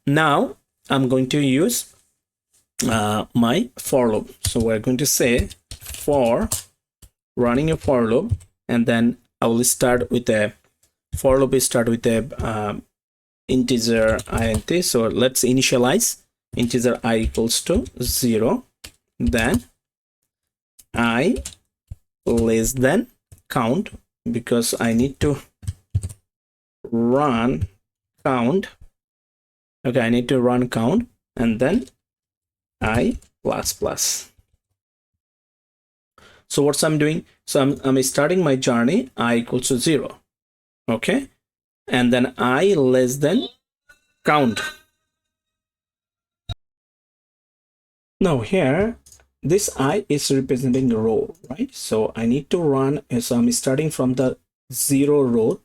Now I'm going to use my for loop. So we're going to say for running a for loop, and then I will start with a for loop. Start with a integer int. So let's initialize integer I equals to 0, then I less than count, because I need to run count. Okay, I need to run count, and then I plus plus. So what's I'm doing? So I'm starting my journey I equals to 0. Okay, and then I less than count. Now here, this I is representing the row, right? So I need to run, so I'm starting from the 0 row,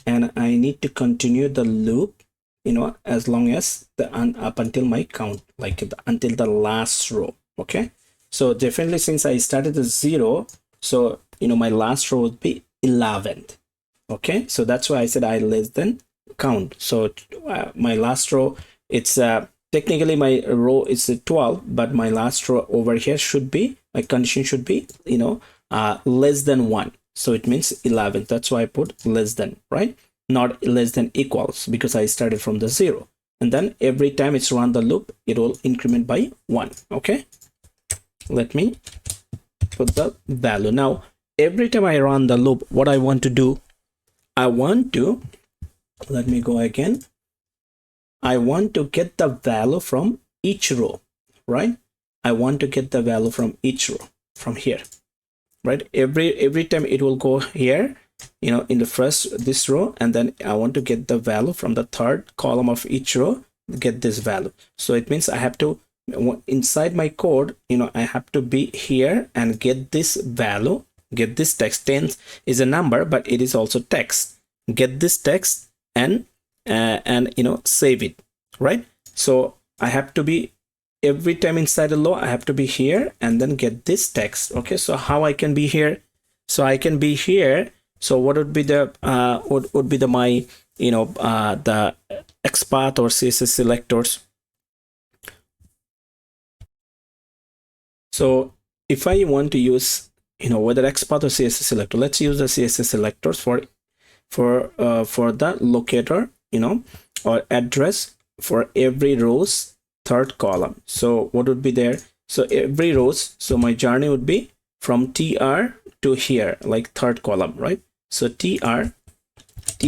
and I need to continue the loop, you know, as long as the up until my count, like until the last row. Okay, so definitely since I started at 0, so you know my last row would be 11th. Okay, so that's why I said I less than count. So my last row, it's technically my row is 12, but my last row over here should be, my condition should be, you know, less than 1. So it means 11. That's why I put less than, right? Not less than equals, because I started from the 0. And then every time it's run the loop, it will increment by 1. Okay, let me put the value. Now every time I run the loop, what I want to do, I want to, let me go again, I want to get the value from each row, right? I want to get the value from each row from here, right? Every time it will go here, you know, in the first this row, and then I want to get the value from the third column of each row, get this value. So it means I have to, inside my code, you know, I have to be here and get this value, get this text. 10 is a number, but it is also text. Get this text and you know, save it, right? So I have to be, every time inside the loop, I have to be here and then get this text. Okay, so how I can be here? So I can be here. So what would be the would be the my, you know, the Xpath or CSS selectors. So if I want to use, you know, whether Xpath or CSS selector, let's use the CSS selectors for the locator, you know, or address for every row's third column. So what would be there? So every rows, so my journey would be from tr to here, like third column, right? So tr,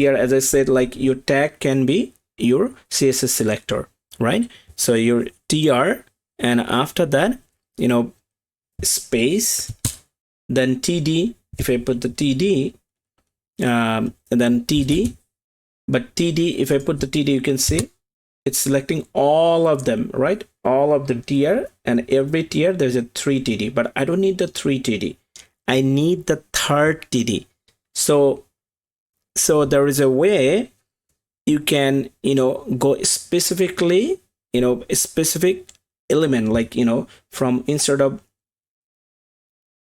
as I said, like your tag can be your CSS selector, right? So your tr, and after that, you know, space, then td. If I put the td, and then td, but td, if I put the td, you can see it's selecting all of them, right? All of the tier, and every tier there's a 3 td, but I don't need the 3 td, I need the third td. So there is a way you can, you know, go specifically, you know, a specific element, like, you know, from instead of,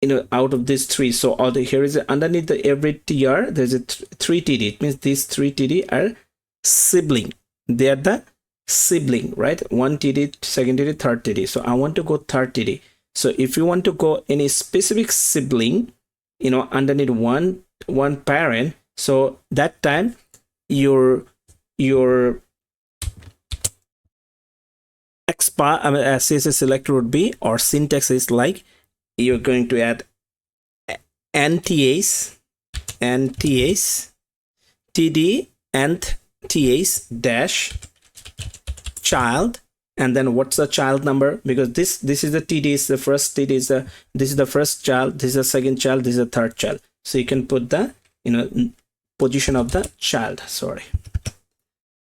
you know, out of these 3. So all the, here is underneath the every tr there's a 3 td. It means these 3 td are sibling, they are the sibling, right? 1 td, second td, third td. So I want to go third td. So if you want to go any specific sibling, you know, underneath one parent, so that time your Xpath, CSS selector would be, or syntax is like, you're going to add ntas td and tas dash child, and then what's the child number, because this is the td, is the first td, is the, this is the first child, this is the second child, this is the third child. So you can put the, you know, position of the child, sorry,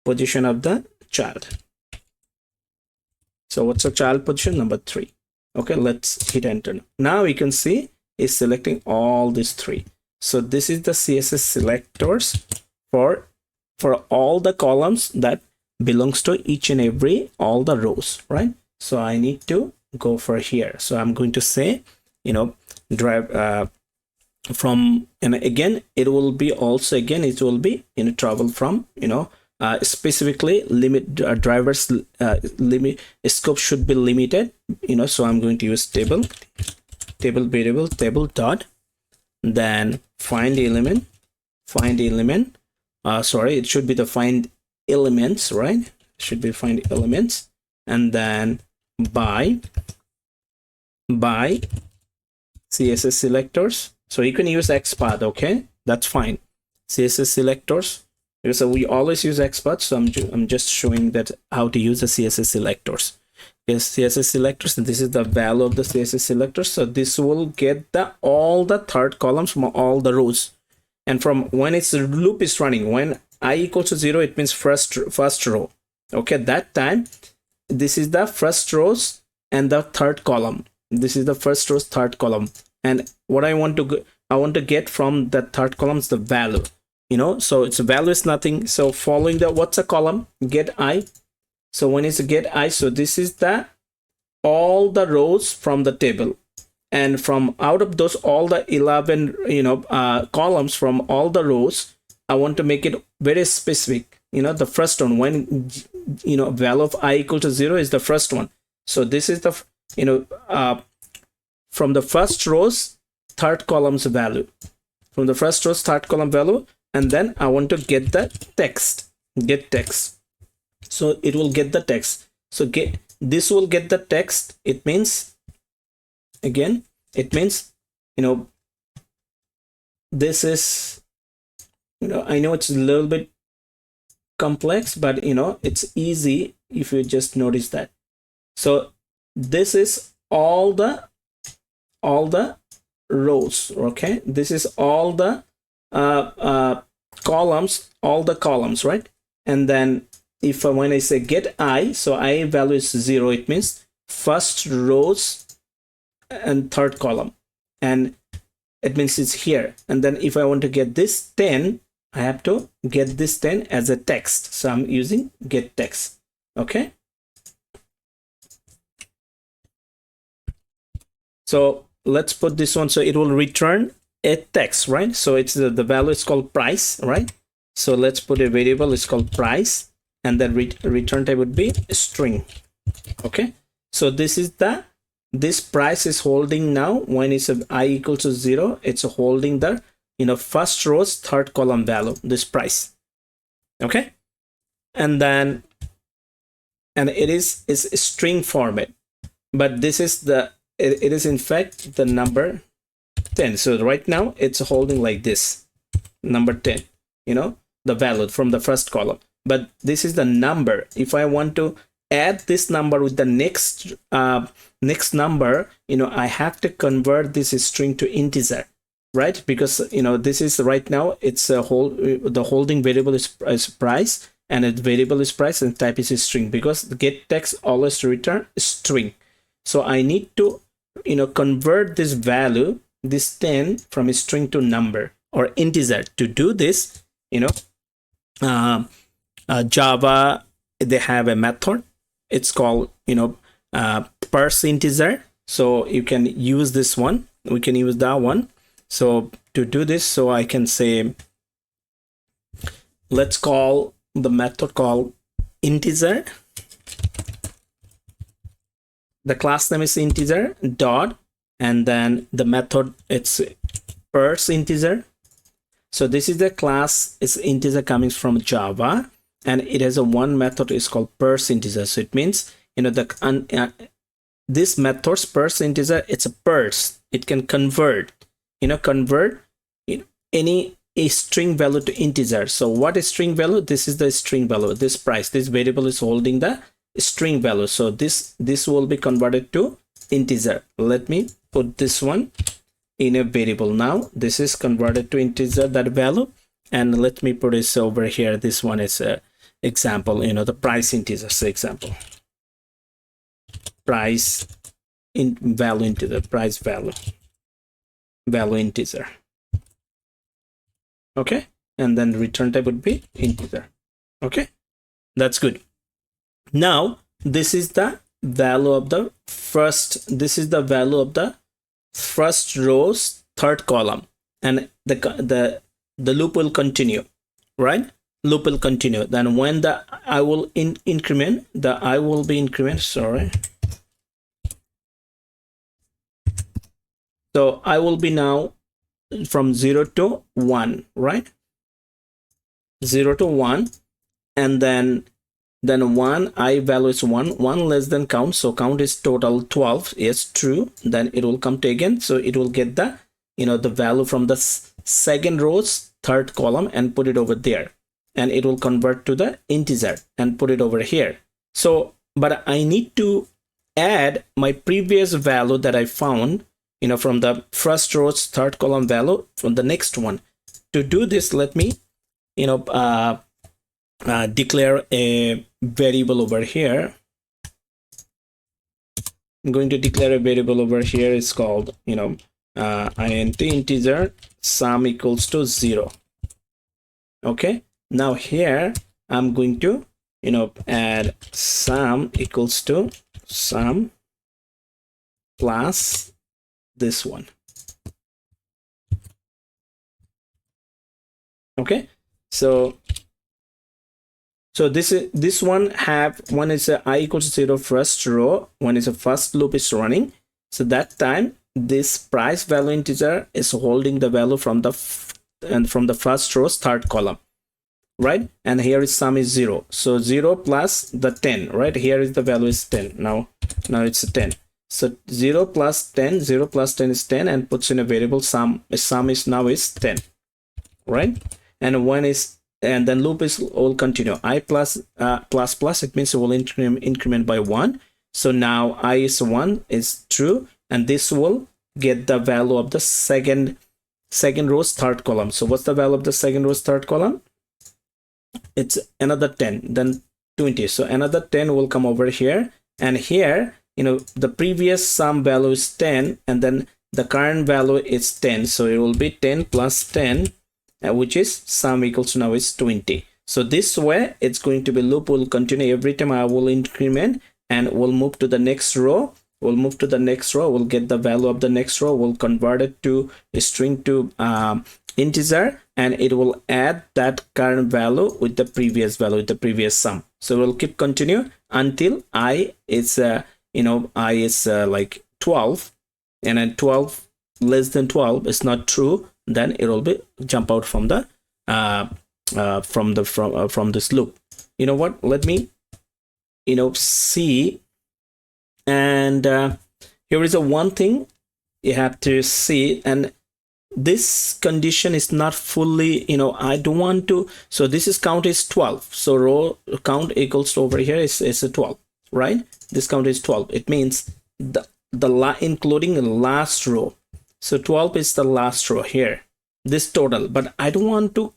position of the child. So what's the child position? Number 3. Okay, let's hit enter. Now you can see it's selecting all these 3. So this is the CSS selectors for all the columns that belongs to each and every, all the rows, right? So I need to go for here. So I'm going to say, you know, drive from, and again it will be also, again it will be, you know, travel from, you know, specifically limit drivers limit scope should be limited, so I'm going to use table variable table dot, then find element, sorry, it should be the find elements, right? It should be find elements, and then by CSS selectors. So you can use Xpath, okay, that's fine. CSS selectors, because we always use Xpath, so I'm just showing that how to use the CSS selectors. Yes, CSS selectors, and this is the value of the CSS selectors. So this will get all the third columns from all the rows, and from when its loop is running, when I equals to 0, it means first row. Okay, that time this is the first rows and the third column. This is the first row's third column, and what I want to get from the third column is the value. So its value is nothing. So following the what's a column, get I. So when it's get I, so this is the all the rows from the table, and from out of those all the 11 columns from all the rows, I want to make it very specific. The first one, when value of I equal to 0 is the first one. So this is the from the first rows third column's value, from the first rows third column value, and then I want to get the text, get text. So it will get the text. So this will get the text. It means, again, it means this is I know it's a little bit complex, but it's easy if you just notice that. So this is all the rows, okay, this is all the columns, right? And then if when I say get I, so I value is 0, it means first rows and third column, and it means it's here. And then if I want to get this 10, I have to get this 10 as a text, so I'm using get text. Okay, so let's put this one, so it will return a text, right? So it's the value is called price, right? So let's put a variable, it's called price, and then return type would be string. Okay, so this price is holding now, when it's I equals to 0, it's holding the first row's third column value, this price. Okay, and then it is string format, but this is it is in fact the number 10. So right now it's holding like this, number 10, the value from the first column, but this is the number. If I want to add this number with the next number, I have to convert this string to integer, right? Because this is right now it's the holding variable is price, and its variable is price, and type is a string, because the get text always return string. So I need to convert this value, this 10, from a string to number or integer. To do this, Java, they have a method, it's called parse integer. So you can use this one, we can use that one. So to do this, so I can say, let's call the method called integer. The class name is integer dot, and then the method, it's parse integer. So this is the class, is integer coming from Java, and it has a one method is called parse integer. So it means this method's parse integer, it's a parse, it can convert any string value to integer. So what is string value? This is the string value, this price, this variable is holding the string value. So this will be converted to integer. Let me put this one in a variable. Now this is converted to integer, that value, and let me put this over here. This one is a example, the price integer. So example, price in value integer, price value integer. Okay, and then return type would be integer. Okay, that's good. Now this is the value of the first, this is the value of the first row's third column, and the loop will continue, right? loop will continue. Then when the I will increment, the I will be increment, sorry. So I will be now from 0 to 1, right? 0 to 1, and then 1 I value is 1 less than count, so count is total 12. Yes, true. Then it will come to again, so it will get the the value from the second row's third column and put it over there, and it will convert to the integer and put it over here. So but I need to add my previous value that I found from the first row's third column value from the next one. To do this, let me declare a variable over here. I'm going to declare a variable over here. It's called int integer sum equals to 0. Okay, now here I'm going to add sum equals to sum plus this one. Okay, so this one is a I equals 0 first row, one is a first loop is running. So that time this price value integer is holding the value from the first row's third column, right? And here is sum is 0, so 0 plus the 10, right? Here is the value is 10. Now it's 10. So 0 plus 10, 0 plus 10 is 10, and puts in a variable sum is now is 10, right? And one is, and then loop will continue. I plus plus, it means it will increment by 1. So now I is 1 is true, and this will get the value of the second row's third column. So what's the value of the second row's third column? It's another 10, then 20. So another 10 will come over here, and here the previous sum value is 10, and then the current value is 10, so it will be 10 plus 10, which is sum equals to now is 20. So this way it's going to be loop will continue. Every time I will increment, and we'll move to the next row, we'll get the value of the next row, we'll convert it to a string to integer, and it will add that current value with the previous value, with the previous sum. So we'll keep continue until I is like 12, and then 12 less than 12 is not true, then it will be jump out from the from this loop. You know what, let me see, and here is a one thing you have to see, and this condition is not fully, I don't want to, so this is count is 12, so row count equals to over here is a 12, right? This count is 12. It means including the last row. So 12 is the last row here, this total, but I don't want to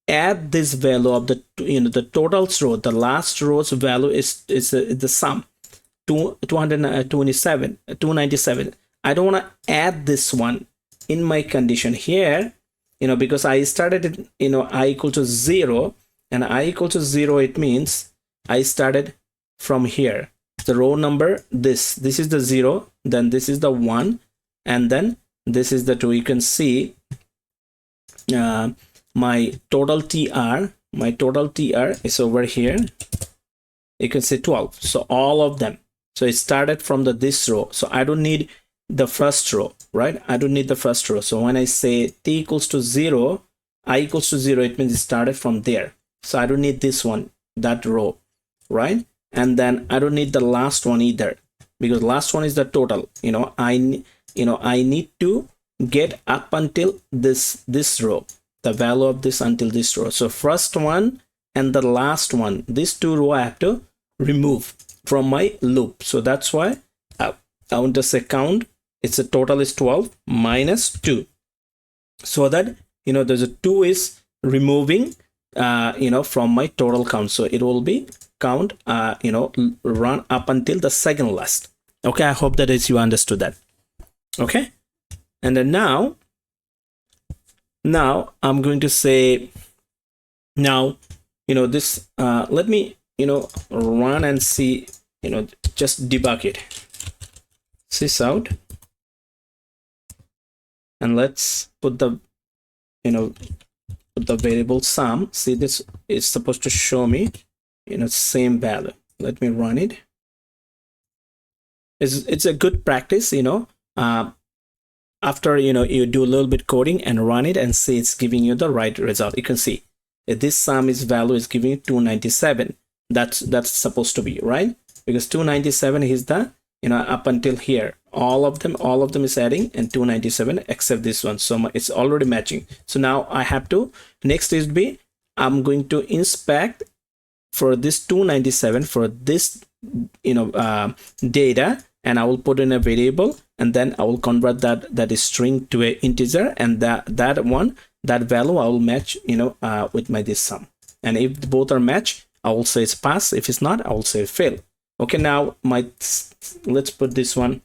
add this value of the the total row. The last row's value is the sum 297. I don't want to add this one in my condition here, because I started I equal to 0, and I equal to 0, it means I started from here, the row number, this is the 0, then this is the 1, and then this is the 2. You can see my total tr is over here. You can see 12, so all of them. So it started from this row, so I don't need the first row, right? I don't need the first row. So when I say t equals to 0, I equals to 0, it means it started from there, so I don't need this one, that row, right? And then I don't need the last one either, because last one is the total. I need to get up until this row, the value of this until this row. So first one and the last one, these two row I have to remove from my loop. So that's why I want to say count, it's a total is 12 minus 2, so that there's a 2 is removing from my total count, so it will be count run up until the second last. Okay, I hope that is you understood that. Okay, and then now I'm going to say, now this let me run and see, just debug it, sys out, and let's put the put the variable sum. See, this is supposed to show me, same value. Let me run it. It's a good practice, after you do a little bit coding and run it and see it's giving you the right result. You can see this sum is value is giving you 297. That's supposed to be right, because 297 is the up until here, all of them is adding, and 297 except this one, so it's already matching. So now I have to, next is be, I'm going to inspect for this 297 for this data, and I will put in a variable, and then I will convert that is string to a integer, and that value I will match with my this sum. And if both are matched, I will say it's pass. If it's not, I will say fail. Okay, now let's put this one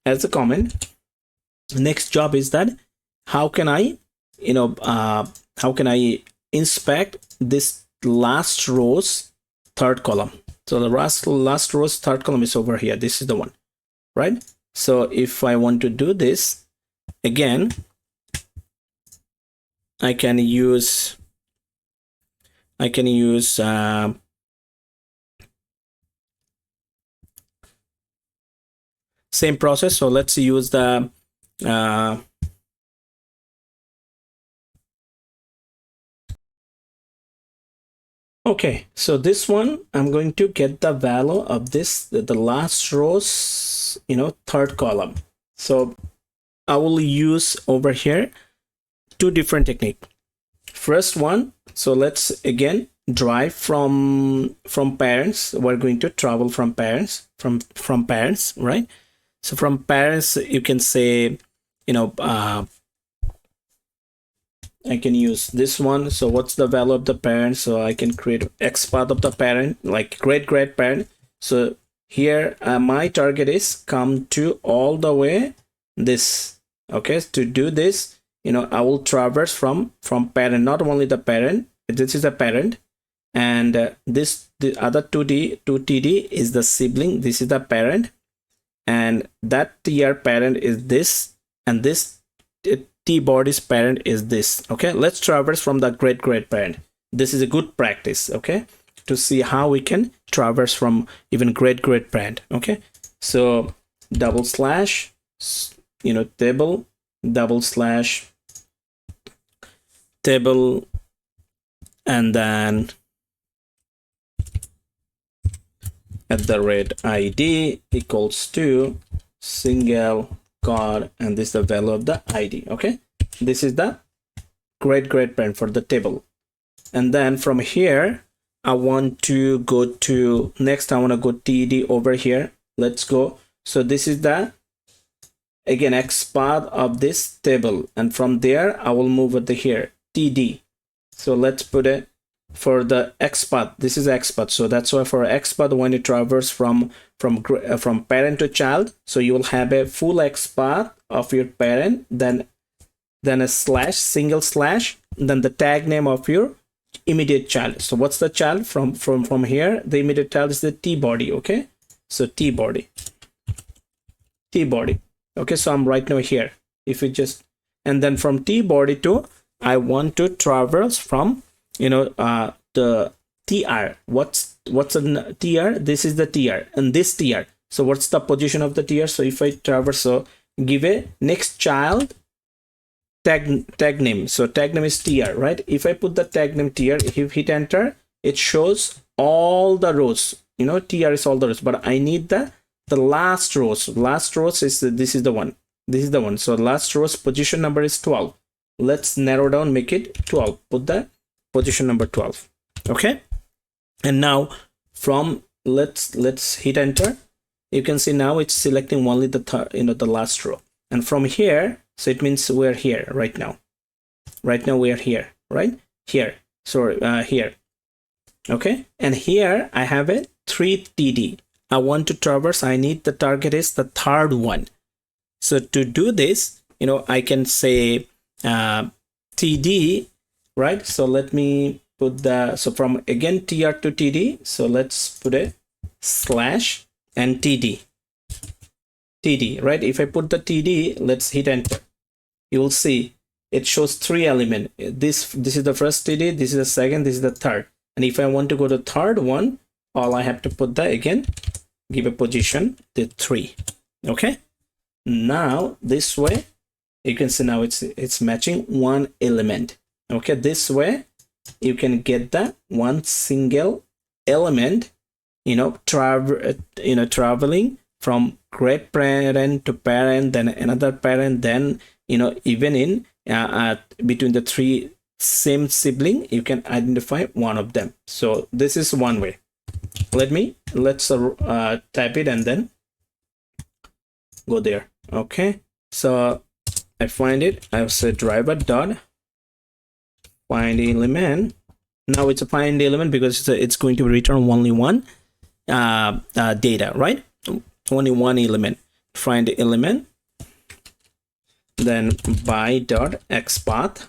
as a comment. Next job is that how can I inspect this last row's third column. So the last row's third column is over here. This is the one, right? So if I want to do this again, I can use same process. So let's use the okay, so this one I'm going to get the value of this, the last row's third column. So I will use over here two different techniques. First one, so let's again drive from parents. We're going to travel from parents, from parents, right? So from parents, you can say I can use this one. So what's the value of the parent? So I can create Xpath of the parent, like great parent. So here my target is come to all the way this. Okay, to do this, I will traverse from parent, not only the parent. This is the parent, and the other 2td is the sibling. This is the parent, and that tr parent is this, and this tbody's parent is this. Okay, let's traverse from the great parent. This is a good practice, okay, to see how we can traverse from even great parent. Okay, so double slash table table, and then @id equals to single card, and this is the value of the id. Okay, this is the great parent for the table. And then from here I want to go to next, I want to go td over here. Let's go. So this is the again Xpath of this table, and from there I will move it to here td. So let's put it for the Xpath. This is Xpath. So that's why for Xpath, when you traverse from parent to child, so you will have a full Xpath of your parent, then a slash, single slash, then the tag name of your immediate child. So what's the child from here? The immediate child is the tbody. Okay, so tbody. Okay, so I'm right now here. If you just, and then from tbody to, I want to traverse from the tr. What's a tr? This is the tr, and this tr. So what's the position of the tr? So if I traverse, so give a next child tag name. So tag name is tr, right? If I put the tag name tr, if you hit enter, it shows all the rows. Tr is all the rows, but I need the last rows. Last rows is this is the one. So last rows position number is 12. Let's narrow down, make it 12. Put the position number 12. Okay, and now from let's hit enter. You can see now it's selecting only the the last row, and from here, so it means we're here right now. We are here, right here. So here. Okay, and here I have a 3td. I want to traverse. I need the target is the third one. So to do this, I can say td, right? So let me put so from again tr to td. So let's put a slash and td, right? If I put the td, let's hit enter. You will see it shows 3 elements. This is the first td, this is the second, this is the third. And if I want to go to third one, all I have to put the again, give a position the 3. Okay, now this way you can see now it's matching one element. Okay, this way you can get the one single element, traveling from great parent to parent, then another parent, then even in between the 3 same sibling, you can identify one of them. So this is one way. Let's type it and then go there. Okay, so I find it. I've said driver dot find element. Now it's a find element because it's going to return only one data, right? Only one element. Find element, then by dot xpath.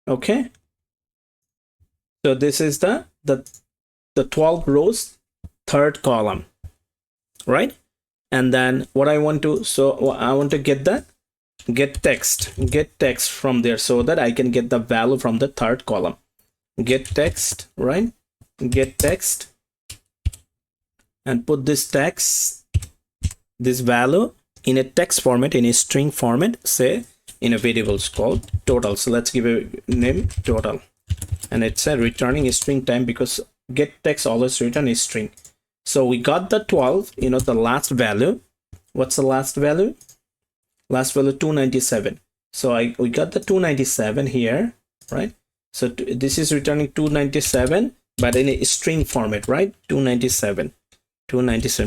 Okay, so this is the 12 rows, third column, right? And then what I want to, so I want to get text from there so that I can get the value from the third column. Get text, right? Get text and put this text, this value in a text format, in a string format, say in a variables called total. So let's give a name total, and it's a returning a string time because get text always return a string. So we got the 12, the last value. What's the last value? Last value 297. So we got the 297 here, right? So this is returning 297 but in a string format, right? 297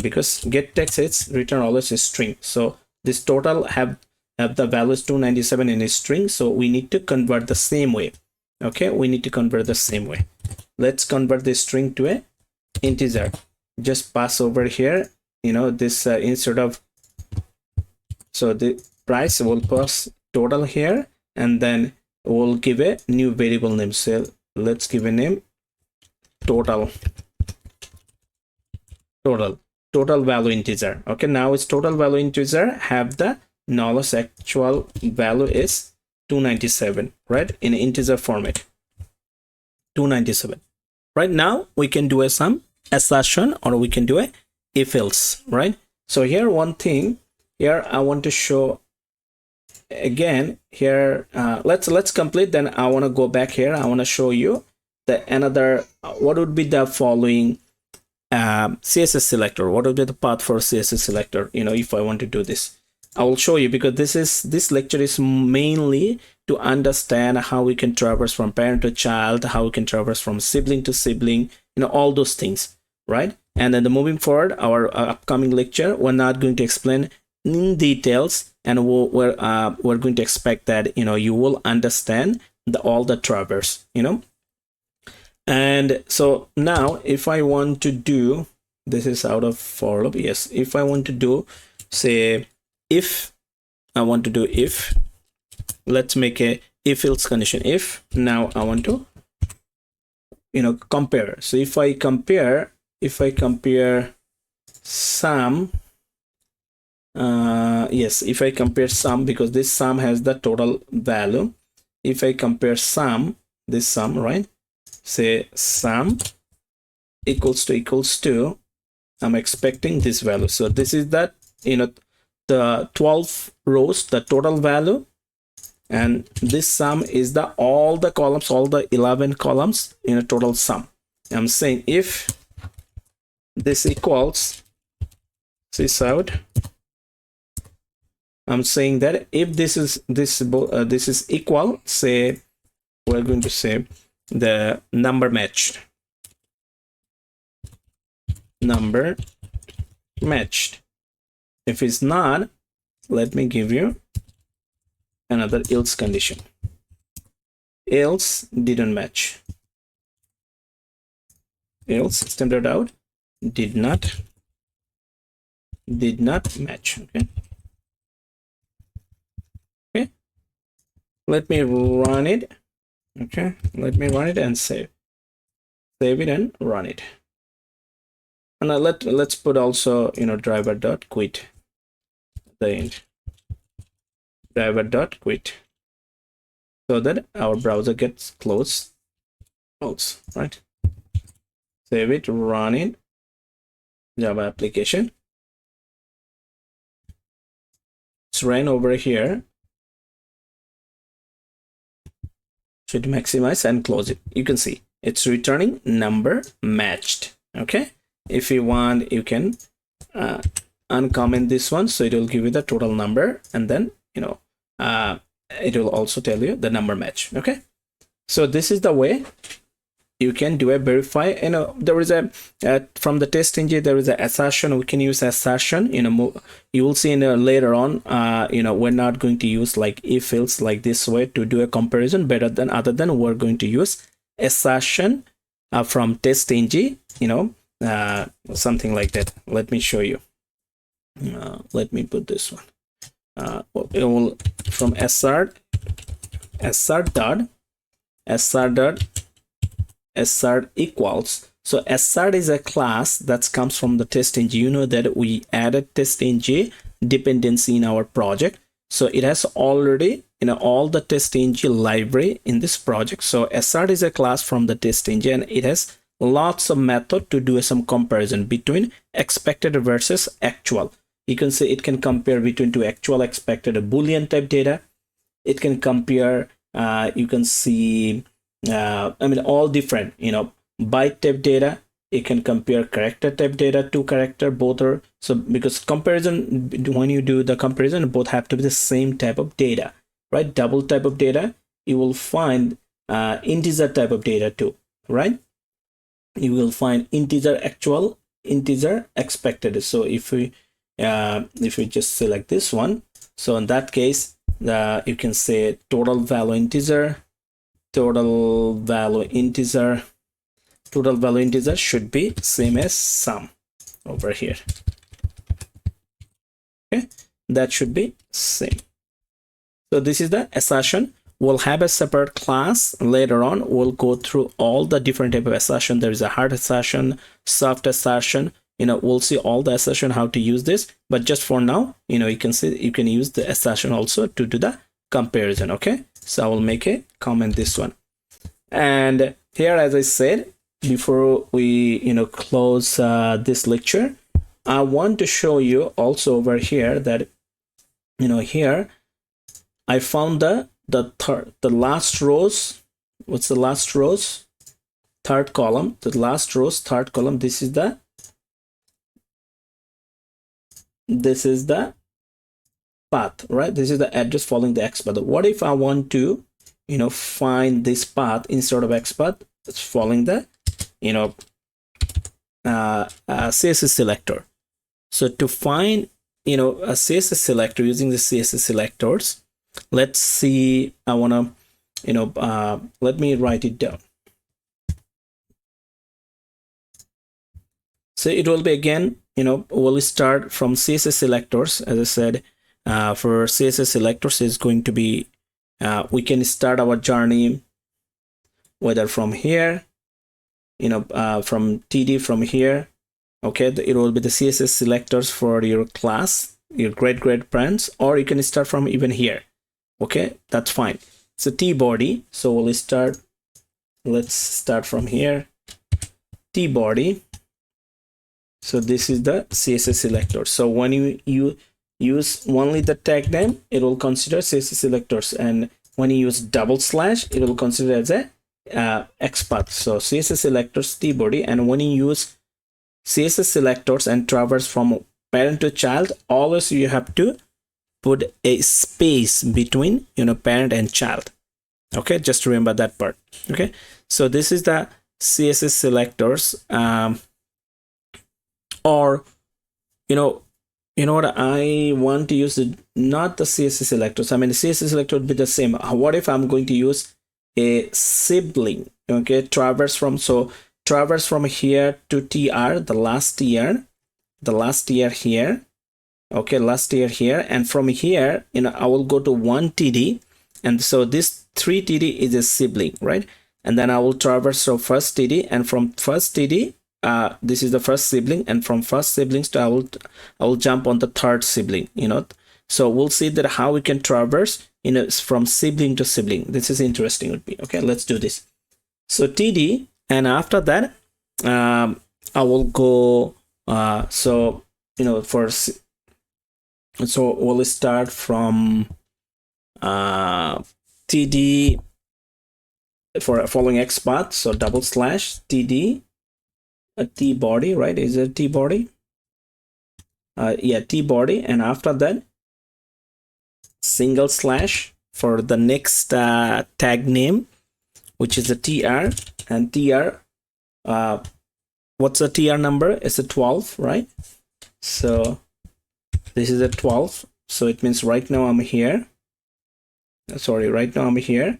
because get text is return always a string. So this total have the values 297 in a string, so we need to convert the same way. Okay, we need to convert the same way. Let's convert the string to a integer. Just pass over here, this instead of, so the price will pass total here, and then we'll give a new variable name. So let's give a name total value integer. Okay, now it's total value integer have the knowledge actual value is 297, right? In integer format, 297. Right now we can do some assertion or we can do a if else, right? So here one thing here I want to show again here, let's complete, then I want to go back here. I want to show you the another what would be the following CSS selector. What would be the path for CSS selector, if I want to do this. I will show you, because this lecture is mainly to understand how we can traverse from parent to child, how we can traverse from sibling to sibling, all those things, right? And then moving forward, our upcoming lecture, we're not going to explain in details, and we're going to expect that you will understand all the traverse, And so now if I want to do, this is out of for loop, yes, if I want to do, say, if I want to do if, let's make a if else condition. If now I want to compare. So if I compare sum, yes, if I compare sum, because this sum has the total value. If I compare sum, this sum, right, say sum equals to I'm expecting this value. So this is that the 12 rows, the total value, and this sum is the all the columns, all the 11 columns in a total sum. I'm saying if this equals this out, I'm saying that if this is equal, say we're going to say the number matched. If it's not, let me give you another else condition. Else didn't match. Else system.out did not match. Okay, let me run it. Okay, let me run it and save it and run it. And let's put also driver.quit. the end driver.quit, so that our browser gets closed, right? Save it, run it, Java application. It's ran over here. Should maximize and close it. You can see it's returning number matched. Okay, if you want, you can uncomment this one, so it will give you the total number, and then it will also tell you the number match. Okay, so this is the way you can do a verify. There is a from the test engine, there is a assertion. We can use assertion. You will see later on. We're not going to use like if else like this way to do a comparison better than other than we're going to use assertion from test engine. Something like that. Let me show you. Let me put this one. It will from assert equals. So assert is a class that comes from the test engine. You know that we added test engine dependency in our project, so it has already all the test engine library in this project. So assert is a class from the test engine, and it has lots of method to do some comparison between expected versus actual. You can say it can compare between two actual, expected, a Boolean type data. It can compare you can see all different byte type data. It can compare character type data, to character, both are. So because comparison, when you do the comparison, both have to be the same type of data, right? Double type of data, you will find integer type of data too, right? You will find integer actual, integer expected. So if we just select this one, so in that case you can say total value integer should be same as sum over here. Okay, that should be same. So this is the assertion. We'll have a separate class later on. We'll go through all the different type of assertion. There is a hard assertion, soft assertion. We'll see all the assertion, how to use this, but just for now, you can see you can use the assertion also to do the comparison. Okay, so I will make a comment this one. And here, as I said before we close this lecture, I want to show you also over here that here I found the last rows. What's the last rows? Third column. The last rows, third column. This is the path, right? This is the address following the Xpath. What if I want to find this path instead of Xpath? It's following the CSS selector. So to find a CSS selector using the CSS selectors, let's see. I want to let me write it down. So it will be again, we'll start from CSS selectors. As I said, for CSS selectors is going to be, we can start our journey whether from here, from TD from here. Okay, it will be the CSS selectors for your class, your grade parents, or you can start from even here. Okay, that's fine. So tbody. So we'll start. Let's start from here. Tbody. So this is the CSS selector. So when you use only the tag name, it will consider CSS selectors, and when you use double slash, it will consider as a Xpath. So CSS selectors tbody, and when you use CSS selectors and traverse from parent to child, always you have to put a space between parent and child. Okay, just remember that part. Okay, so this is the CSS selectors. Or what, I want to use not the CSS selectors. I mean, the CSS selector would be the same. What if I'm going to use a sibling? Okay, traverse from here to tr, the last year here. Okay, last year here, and from here I will go to 1 TD, and so this 3 TD is a sibling, right? And then I will traverse from first TD, and from first TD, this is the first sibling, and from first siblings to I will jump on the third sibling. So we'll see that how we can traverse, from sibling to sibling. This is interesting would be. Okay, let's do this. So td, and after that I will go so we'll start from td for following Xpath. So /td tbody, right? Is it tbody? Yeah, tbody, and after that single slash for the next tag name, which is the tr, and tr what's the tr number? It's a 12, right? So this is a 12, so it means right now I'm here. Sorry, right now I'm here,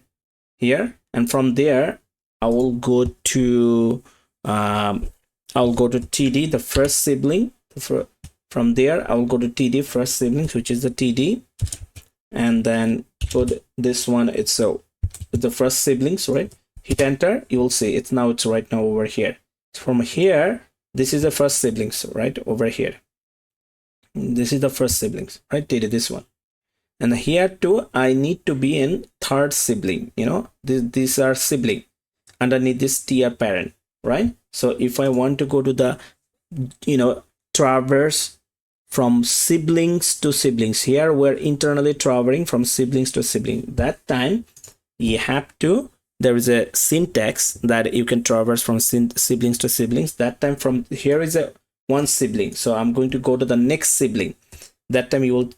and from there I will go to td, the first sibling. From there I will go to td first siblings, which is the td, and then put this one. It's the first siblings, right? Hit enter, you will see it's right now over here. From here, this is the first siblings, right? Over here, this is the first siblings, right? td, this one. And here too, I need to be in third sibling. These are sibling underneath this tr parent, right? So if I want to go to the traverse from siblings to siblings, here we're internally traversing from siblings to sibling. That time you have to, there is a syntax that you can traverse from siblings to siblings. That time from here is a one sibling, so I'm going to go to the next sibling. That time you will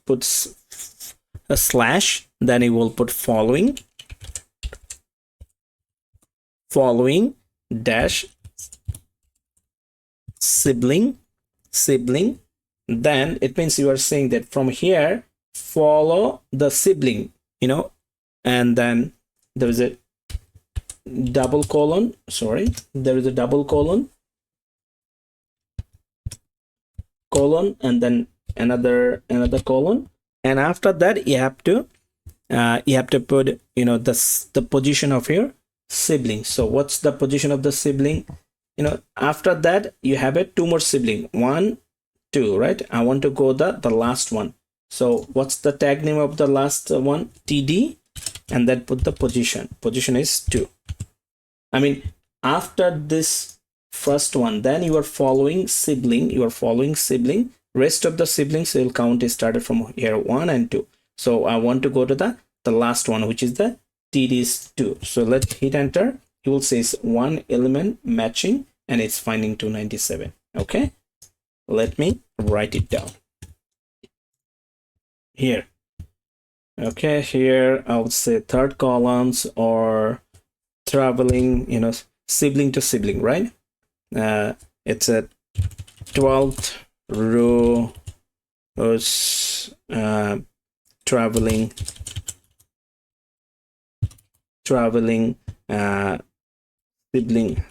put a slash, then you will put following dash sibling, then it means you are saying that from here follow the sibling, and then there is a double colon, and then another colon, and after that you have to put the position of your sibling. So what's the position of the sibling? After that you have two more sibling, 1 2, right? I want to go the last one. So what's the tag name of the last one? td, and then put the position is 2. I mean, after this first one, then you are following sibling, rest of the siblings will count is started from here 1 and 2. So I want to go to the last one, which is the td is 2. So let's hit enter. You will say it's one element matching, and it's finding 297. Okay, let me write it down here. Okay, here I'll say third columns or traveling, sibling to sibling, right? It's a 12th row was traveling sibling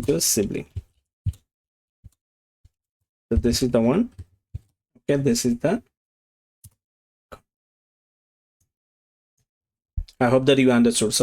to sibling. So this is the one. Okay, this is the. I hope that you understood. So